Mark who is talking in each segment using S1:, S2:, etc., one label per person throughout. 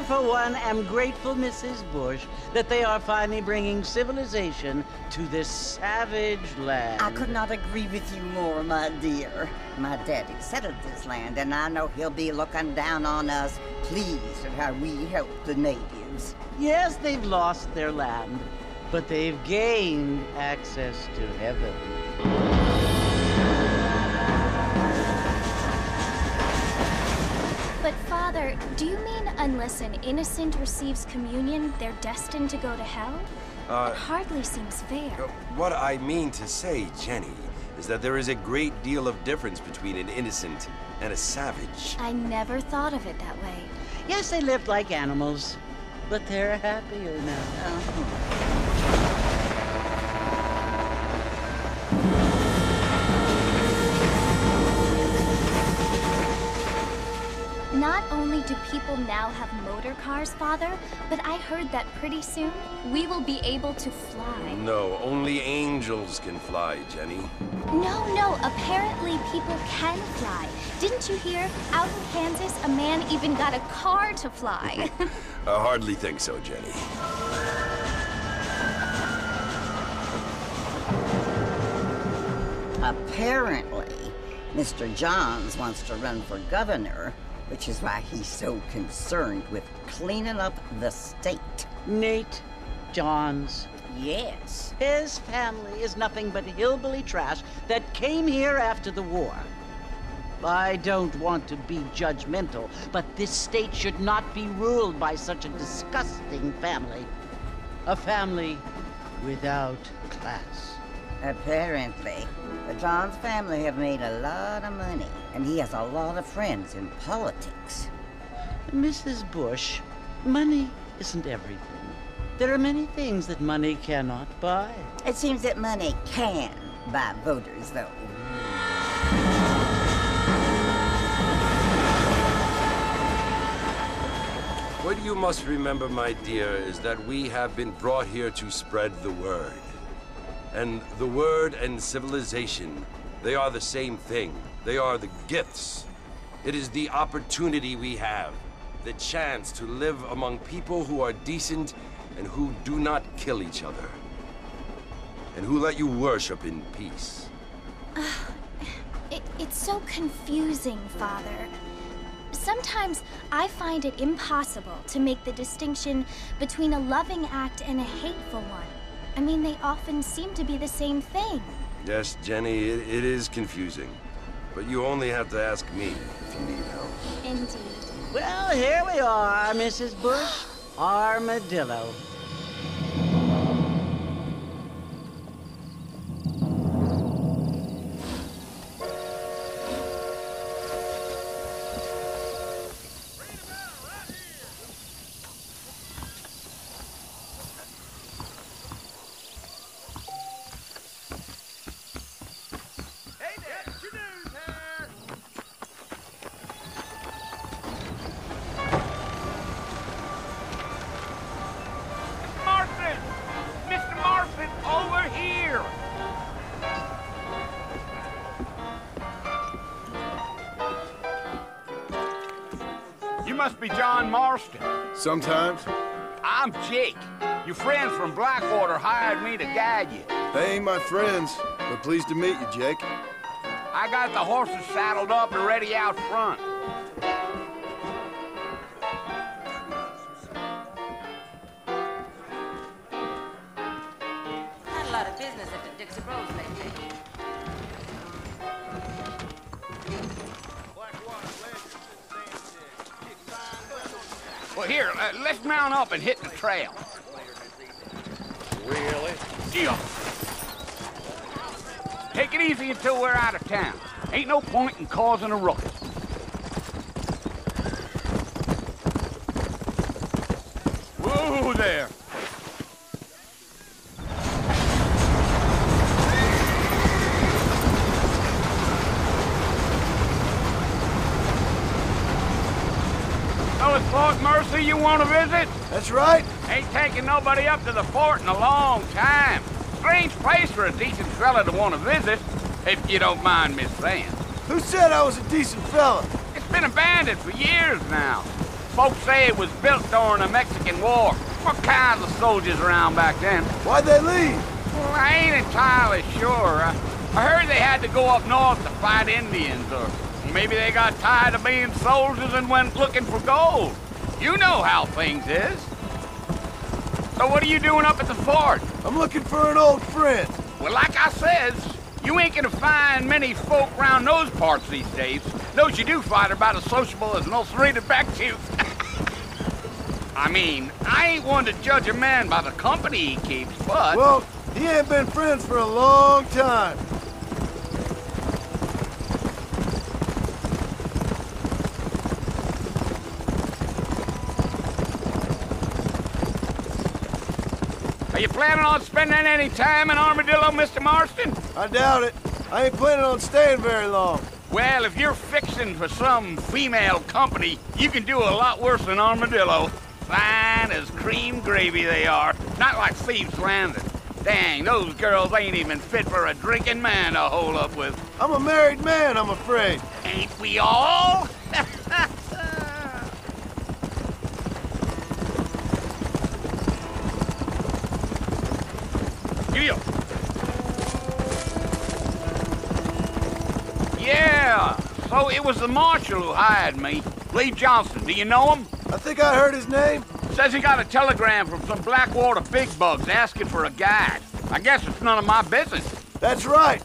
S1: for one, am grateful, Mrs. Bush, that they are finally bringing civilization to this savage land.
S2: I could not agree with you more, my dear. My daddy settled this land, and I know he'll be looking down on us, pleased at how we help the natives.
S1: Yes, they've lost their land, but they've gained access to heaven.
S3: But Father, do you mean unless an innocent receives communion, they're destined to go to hell? It hardly seems fair.
S4: What I mean to say, Jenny, is that there is a great deal of difference between an innocent and a savage.
S3: I never thought of it that way.
S1: Yes, they lived like animals, but they're happier now.
S3: Not only do people now have motor cars, Father, but I heard that pretty soon we will be able to fly.
S4: No, only angels can fly, Jenny.
S3: No, apparently people can fly. Didn't you hear? Out in Kansas, a man even got a car to fly.
S4: I hardly think so, Jenny.
S2: Apparently, Mr. Johns wants to run for governor, which is why he's so concerned with cleaning up the state.
S1: Nate Johns.
S2: Yes.
S1: His family is nothing but hillbilly trash that came here after the war. I don't want to be judgmental, but this state should not be ruled by such a disgusting family. A family without class.
S2: Apparently. The Johns family have made a lot of money, and he has a lot of friends in politics.
S1: Mrs. Bush, money isn't everything. There are many things that money cannot buy.
S2: It seems that money can buy voters, though.
S4: What you must remember, my dear, is that we have been brought here to spread the word. And the word and civilization, they are the same thing. They are the gifts. It is the opportunity we have, the chance to live among people who are decent and who do not kill each other, and who let you worship in peace.
S3: It's so confusing, Father. Sometimes I find it impossible to make the distinction between a loving act and a hateful one. I mean, they often seem to be the same thing.
S4: Yes, Jenny, it is confusing. But you only have to ask me if you need help.
S3: Indeed.
S1: Well, here we are, Mrs. Bush. Armadillo.
S5: You must be John Marston.
S6: Sometimes.
S5: I'm Jake. Your friends from Blackwater hired me to guide you.
S6: They ain't my friends, but pleased to meet you, Jake.
S5: I got the horses saddled up and ready out front.
S7: Had a lot of business at the Dixie Rose lately.
S5: Well, here, let's mount up and hit the trail.
S6: Really?
S5: Yeah. Take it easy until we're out of town. Ain't no point in causing a ruckus. Whoa there. Oh, it's Fort Mercer you want to visit?
S6: That's right.
S5: Ain't taking nobody up to the fort in a long time. Strange place for a decent fella to want to visit, if you don't mind me saying.
S6: Who said I was a decent fella?
S5: It's been abandoned for years now. Folks say it was built during the Mexican War. What kinds of soldiers around back then?
S6: Why'd they leave?
S5: Well, I ain't entirely sure. I heard they had to go up north to fight Indians, or maybe they got tired of being soldiers and went looking for gold. You know how things is. So what are you doing up at the fort?
S6: I'm looking for an old friend.
S5: Well, like I says, you ain't gonna find many folk around those parts these days. Those you do find are about as sociable as an ulcerated back tooth. I mean, I ain't one to judge a man by the company he keeps, but...
S6: Well, he ain't been friends for a long time.
S5: Are you planning on spending any time in Armadillo, Mr. Marston?
S6: I doubt it. I ain't planning on staying very long.
S5: Well, if you're fixing for some female company, you can do a lot worse than Armadillo. Fine as cream gravy they are. Not like Thieves' Landing. Dang, those girls ain't even fit for a drinking man to hole up with.
S6: I'm a married man, I'm afraid.
S5: Ain't we all? Giddy-up. Yeah, so it was the Marshal who hired me. Leigh Johnson, do you know him?
S6: I think I heard his name.
S5: Says he got a telegram from some Blackwater big bugs asking for a guide. I guess it's none of my business.
S6: That's right.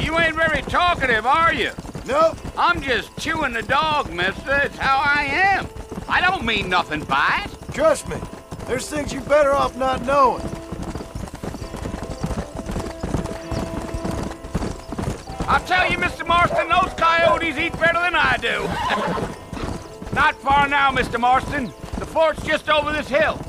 S5: You ain't very talkative, are you?
S6: Nope.
S5: I'm just chewing the dog, mister. It's how I am. I don't mean nothing by it.
S6: Trust me. There's things you're better off not knowing.
S5: I'll tell you, Mr. Marston, those coyotes eat better than I do. Not far now, Mr. Marston. The fort's just over this hill.